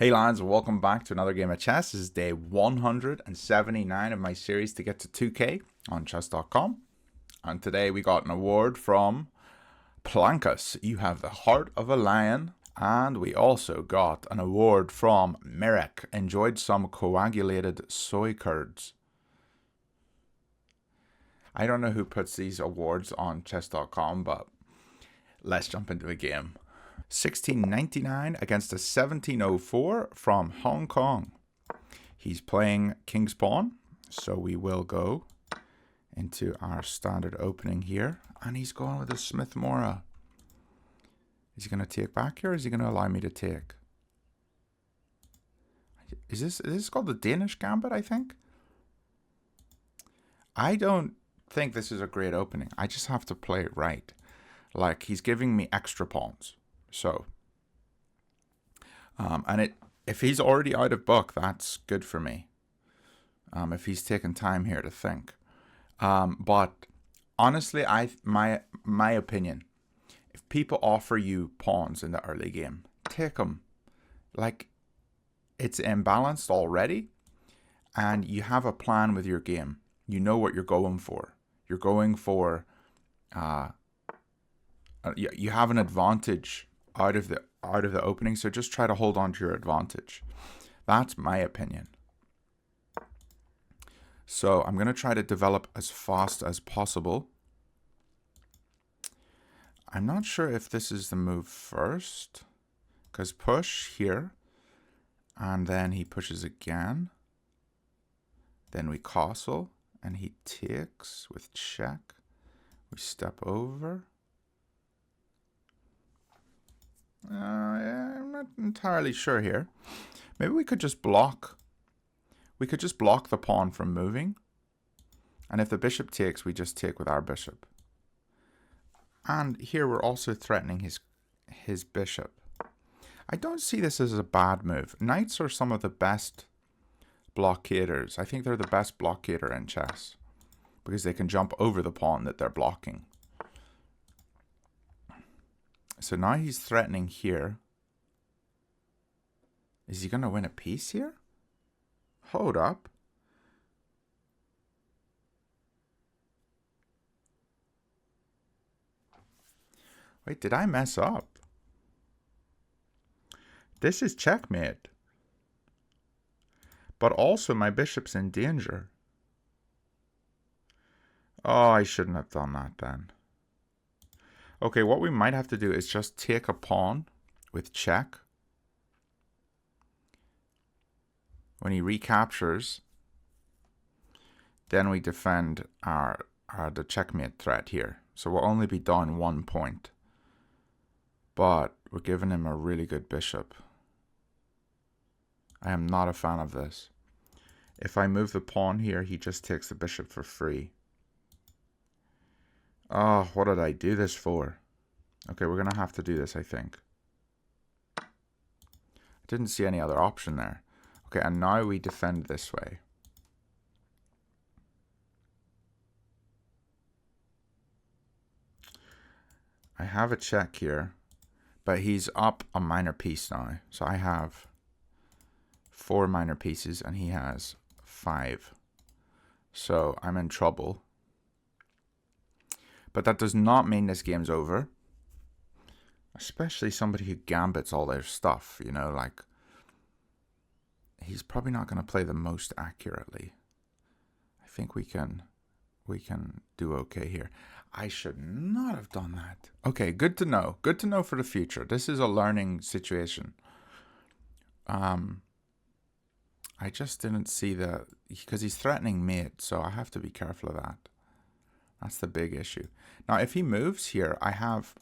Hey lads, welcome back to another game of chess. This is day 179 of my series to get to 2K on chess.com. And today we got an award from Plancus. You have the heart of a lion. And we also got an award from Merrick. Enjoyed some coagulated soy curds. I don't know who puts these awards on chess.com, but let's jump into the game. 1699 against a 1704 from Hong Kong. He's playing King's Pawn, so we will go into our standard opening here. And he's going with a Smith-Morra. Is he going to take back here, or is he going to allow me to take? Is this called the Danish Gambit, I think? I don't think this is a great opening. I just have to play it right. Like, he's giving me extra pawns. So, if he's already out of book, that's good for me. If he's taking time here to think. But honestly, my opinion, if people offer you pawns in the early game, take them. Like, it's imbalanced already, and you have a plan with your game. You know what you're going for. You're going for, you have an advantage out of the opening, so just try to hold on to your advantage. That's my opinion. So I'm going to try to develop as fast as possible. I'm not sure if this is the move first, because push here, and then he pushes again. Then we castle, and he takes with check. We step over. I'm not entirely sure here. Maybe we could just block. We could just block the pawn from moving. And if the bishop takes, we just take with our bishop. And here we're also threatening his bishop. I don't see this as a bad move. Knights are some of the best blockaders. I think they're the best blockader in chess, because they can jump over the pawn that they're blocking. So now he's threatening here. Is he going to win a piece here? Hold up. Wait, did I mess up? This is checkmate. But also my bishop's in danger. Oh, I shouldn't have done that then. Okay, what we might have to do is just take a pawn with check. When he recaptures, then we defend the checkmate threat here. So we'll only be down 1 point. But we're giving him a really good bishop. I am not a fan of this. If I move the pawn here, he just takes the bishop for free. Oh, what did I do this for? Okay, we're going to have to do this, I think. I didn't see any other option there. Okay, and now we defend this way. I have a check here, but he's up a minor piece now. So I have 4 minor pieces and he has 5. So I'm in trouble. But that does not mean this game's over. Especially somebody who gambits all their stuff, you know, like, he's probably not going to play the most accurately. I think we can do okay here. I should not have done that. Okay, good to know. Good to know for the future. This is a learning situation. I just didn't see because he's threatening mate, so I have to be careful of that. That's the big issue. Now, if he moves here, I have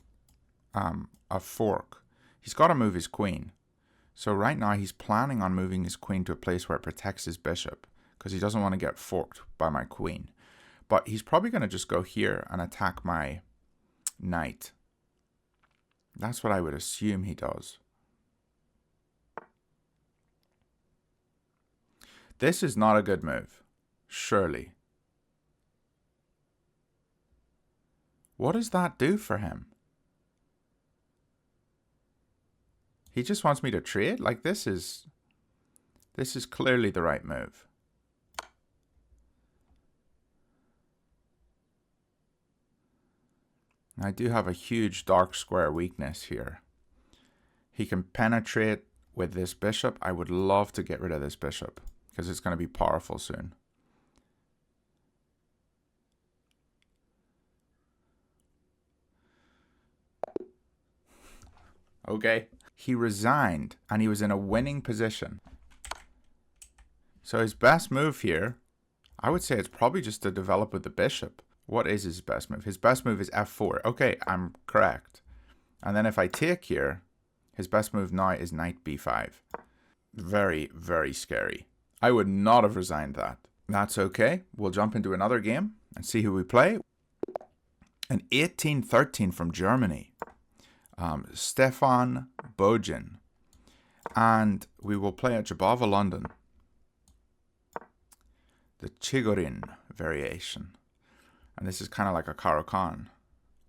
a fork. He's got to move his queen. So right now, he's planning on moving his queen to a place where it protects his bishop, because he doesn't want to get forked by my queen. But he's probably going to just go here and attack my knight. That's what I would assume he does. This is not a good move, surely. What does that do for him? He just wants me to trade? Like, this is clearly the right move. I do have a huge dark square weakness here. He can penetrate with this bishop. I would love to get rid of this bishop because it's going to be powerful soon. Okay. He resigned and he was in a winning position. So his best move here, I would say it's probably just to develop with the bishop. What is his best move? His best move is f4. Okay, I'm correct. And then if I take here, his best move now is knight b5. Very, very scary. I would not have resigned that. That's okay. We'll jump into another game and see who we play. An 1813 from Germany. Stefan Bojin. And we will play at Jobava, London. The Chigorin variation. And this is kind of like a Caro-Kann.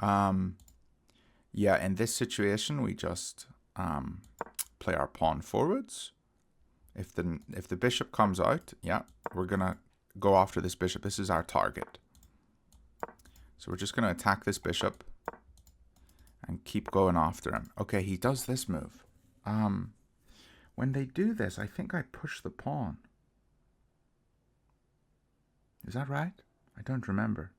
Yeah, in this situation, we just play our pawn forwards. If the bishop comes out, yeah, we're going to go after this bishop. This is our target. So we're just going to attack this bishop and keep going after him. Okay, he does this move. When they do this, I think I push the pawn. Is that right? I don't remember.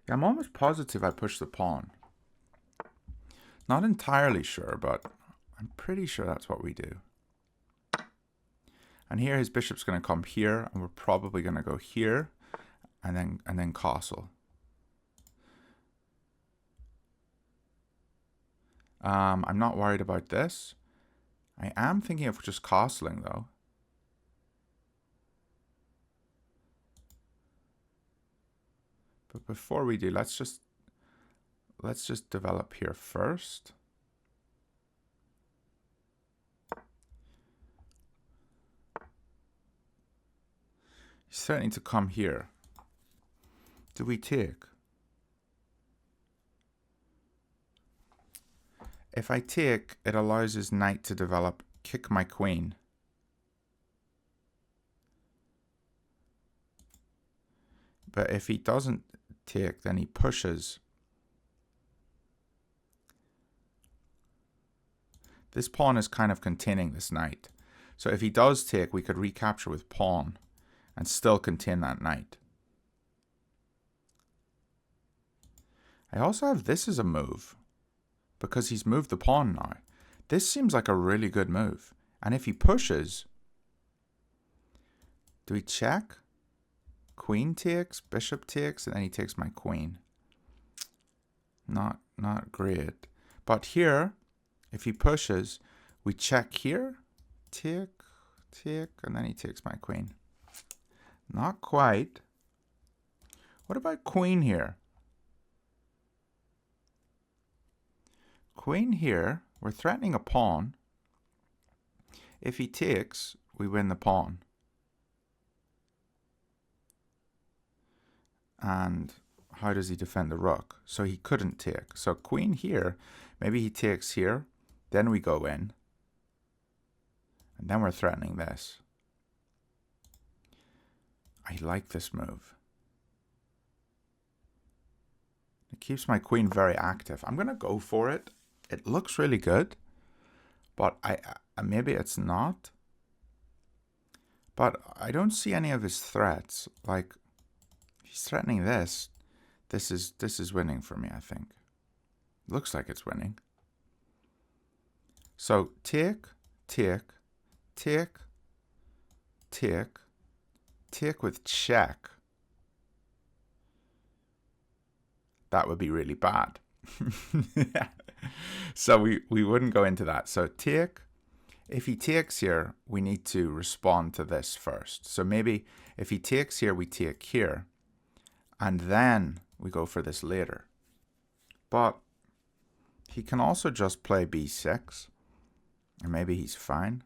Yeah, I'm almost positive I pushed the pawn. Not entirely sure, but I'm pretty sure that's what we do. And here his bishop's going to come here, and we're probably going to go here, and then castle. I'm not worried about this. I am thinking of just castling though. But before we do, let's just develop here first. He's starting to come here. Do we take? If I take, it allows his knight to develop, kick my queen. But if he doesn't take, then he pushes. This pawn is kind of containing this knight. So if he does take, we could recapture with pawn and still contain that knight. I also have this as a move, because he's moved the pawn now. This seems like a really good move. And if he pushes, do we check? Queen takes, bishop takes, and then he takes my queen. Not great. But here, if he pushes, we check here, take, and then he takes my queen. Not quite. What about queen here? Queen here, we're threatening a pawn. If he takes, we win the pawn. And how does he defend the rook? So he couldn't take. So queen here, maybe he takes here, then we go in. And then we're threatening this. I like this move. It keeps my queen very active. I'm going to go for it. It looks really good, but maybe it's not. But I don't see any of his threats. Like, he's threatening this. This is winning for me, I think. Looks like it's winning. So take with check. That would be really bad. So we wouldn't go into that. So take. If he takes here, we need to respond to this first. So maybe if he takes here, we take here. And then we go for this later. But he can also just play b6. And maybe he's fine.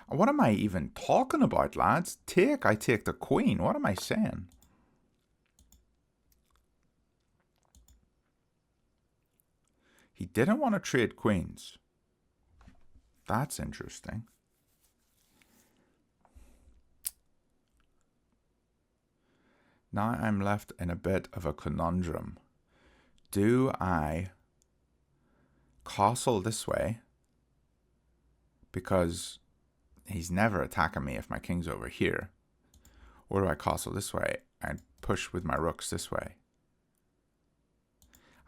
What am I even talking about, lads? Take, I take the queen. What am I saying? He didn't want to trade queens. That's interesting. Now I'm left in a bit of a conundrum. Do I castle this way? Because he's never attacking me if my king's over here. Or do I castle this way and push with my rooks this way?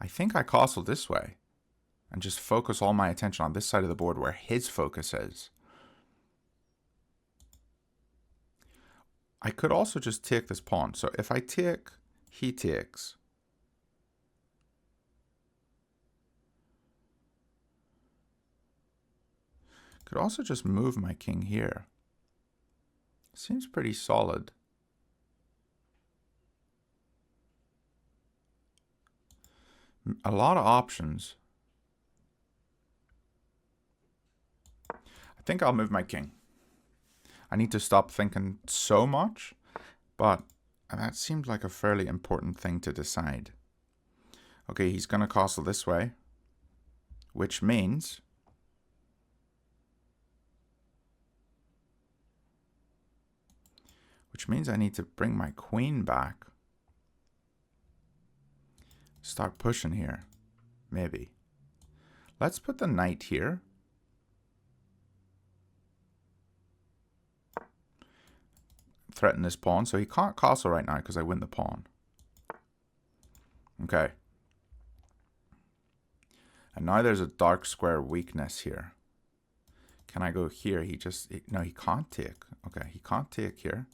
I think I castle this way and just focus all my attention on this side of the board where his focus is. I could also just take this pawn. So if I take, he takes. Could also just move my king here. Seems pretty solid. A lot of options. I think I'll move my king. I need to stop thinking so much, but that seemed like a fairly important thing to decide. Okay, he's going to castle this way, which means I need to bring my queen back. Start pushing here, maybe. Let's put the knight here. Threaten this pawn, so he can't castle right now because I win the pawn. Okay. And now there's a dark square weakness here. Can I go here? No, he can't take. Okay, he can't take here.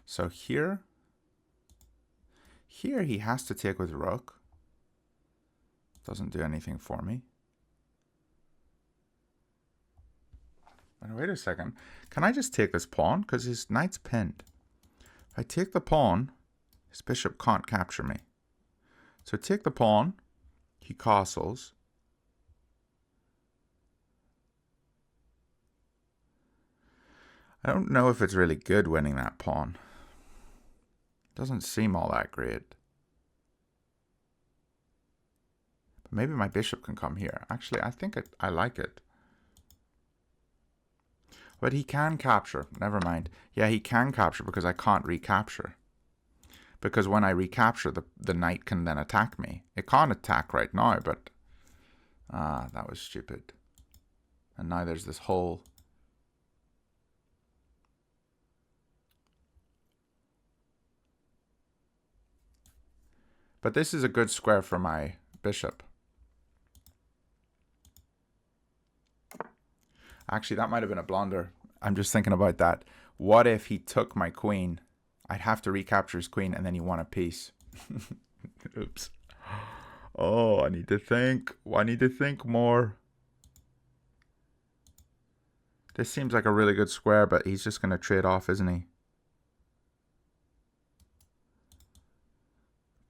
So here he has to take with rook. Doesn't do anything for me. Wait a second. Can I just take this pawn? Because his knight's pinned. If I take the pawn, his bishop can't capture me. So take the pawn. He castles. I don't know if it's really good winning that pawn. Doesn't seem all that great. But maybe my bishop can come here. Actually, I think I like it. But he can capture. Never mind. Yeah, he can capture because I can't recapture. Because when I recapture, the knight can then attack me. It can't attack right now, but... that was stupid. And now there's this whole... But this is a good square for my bishop. Actually, that might have been a blunder. I'm just thinking about that. What if he took my queen? I'd have to recapture his queen and then he won a piece. Oops. Oh, I need to think. I need to think more. This seems like a really good square, but he's just going to trade off, isn't he?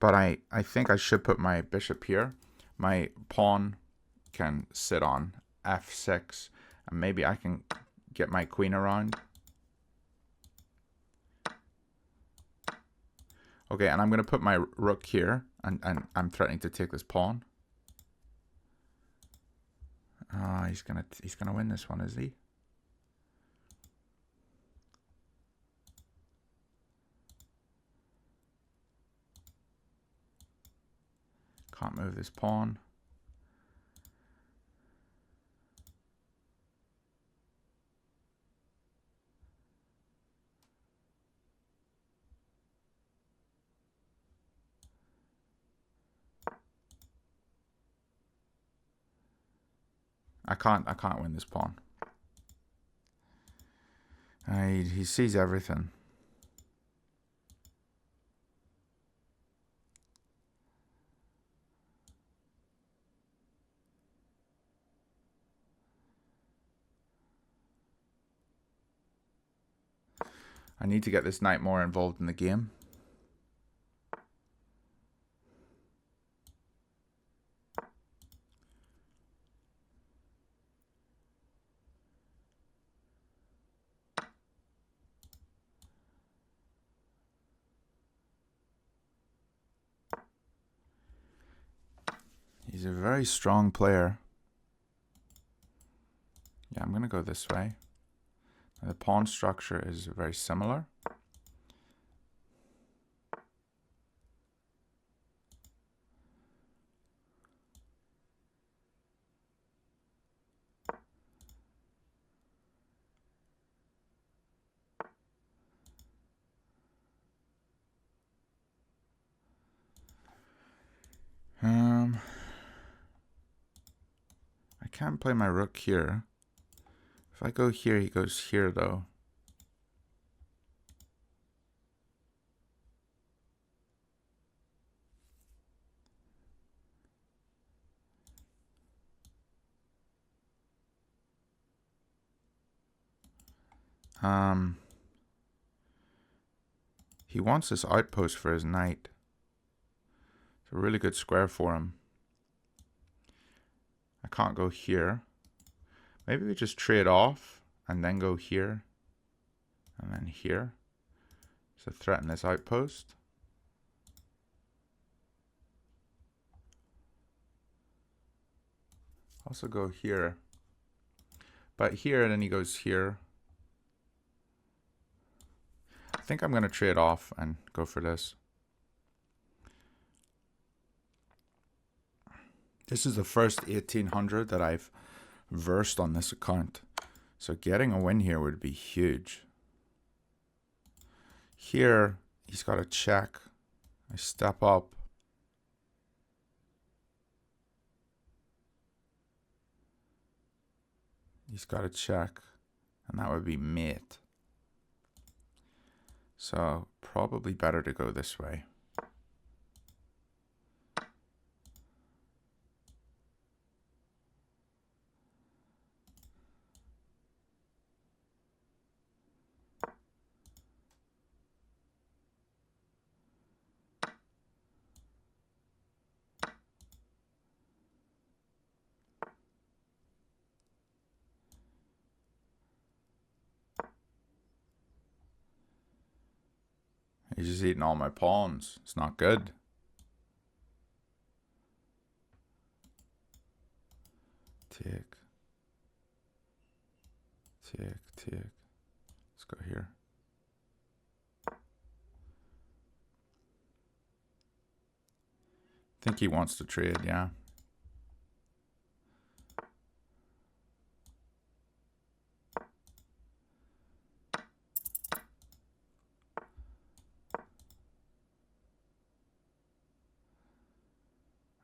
But I think I should put my bishop here. My pawn can sit on f6. And maybe I can get my queen around. Okay, and I'm going to put my rook here. And I'm threatening to take this pawn. He's gonna win this one, is he? Can't move this pawn. I can't win this pawn. He sees everything. I need to get this knight more involved in the game. He's a very strong player. Yeah, I'm going to go this way. Now, the pawn structure is very similar. I can't play my rook here. If I go here, he goes here, though. He wants this outpost for his knight. It's a really good square for him. I can't go here. Maybe we just trade off and then go here and then here. So threaten this outpost. Also go here. But here, then he goes here. I think I'm going to trade off and go for this. This is the first 1800 that I've versed on this account. So getting a win here would be huge. Here, he's got a check. I step up. He's got a check. And that would be mate. So probably better to go this way. He's just eating all my pawns. It's not good. Tick. Tick, tick. Let's go here. I think he wants to trade, yeah.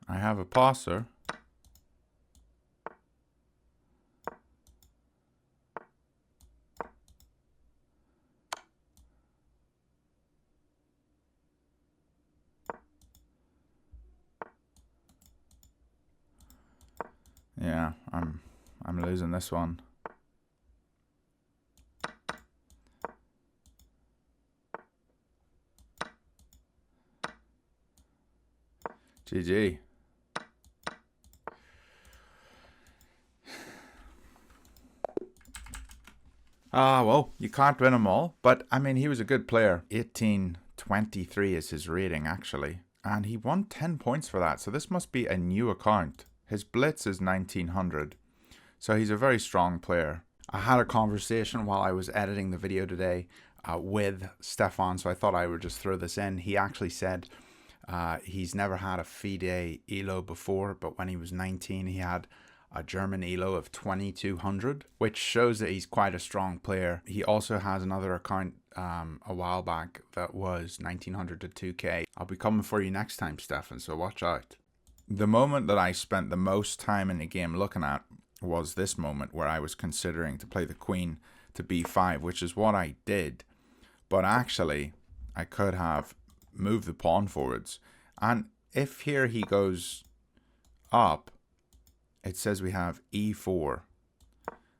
I have a passer. Yeah, I'm losing this one. GG. Well, you can't win them all, but I mean, he was a good player. 1823 is his rating, actually, and he won 10 points for that, so this must be a new account. His blitz is 1900, so he's a very strong player. I had a conversation while I was editing the video today with Stefan, so I thought I would just throw this in. He actually said he's never had a FIDE ELO before, but when he was 19, he had a German ELO of 2200, which shows that he's quite a strong player. He also has another account a while back that was 1900 to 2K. I'll be coming for you next time, Stefan, so watch out. The moment that I spent the most time in the game looking at was this moment where I was considering to play the queen to b5, which is what I did. But actually, I could have moved the pawn forwards. And if here he goes up, it says we have e4,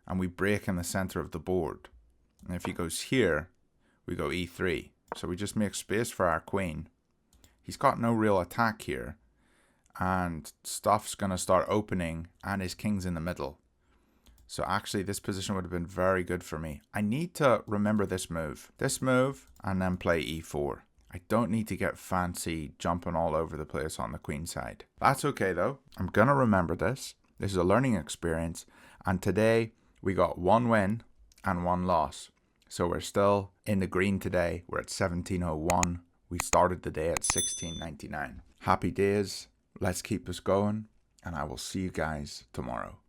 and we break in the center of the board. And if he goes here, we go e3. So we just make space for our queen. He's got no real attack here, and stuff's going to start opening, and his king's in the middle. So actually, this position would have been very good for me. I need to remember this move, and then play e4. I don't need to get fancy jumping all over the place on the queen side. That's okay though. I'm going to remember this. This is a learning experience. And today we got 1 win and 1 loss. So we're still in the green today. We're at 1701. We started the day at 1699. Happy days. Let's keep this going. And I will see you guys tomorrow.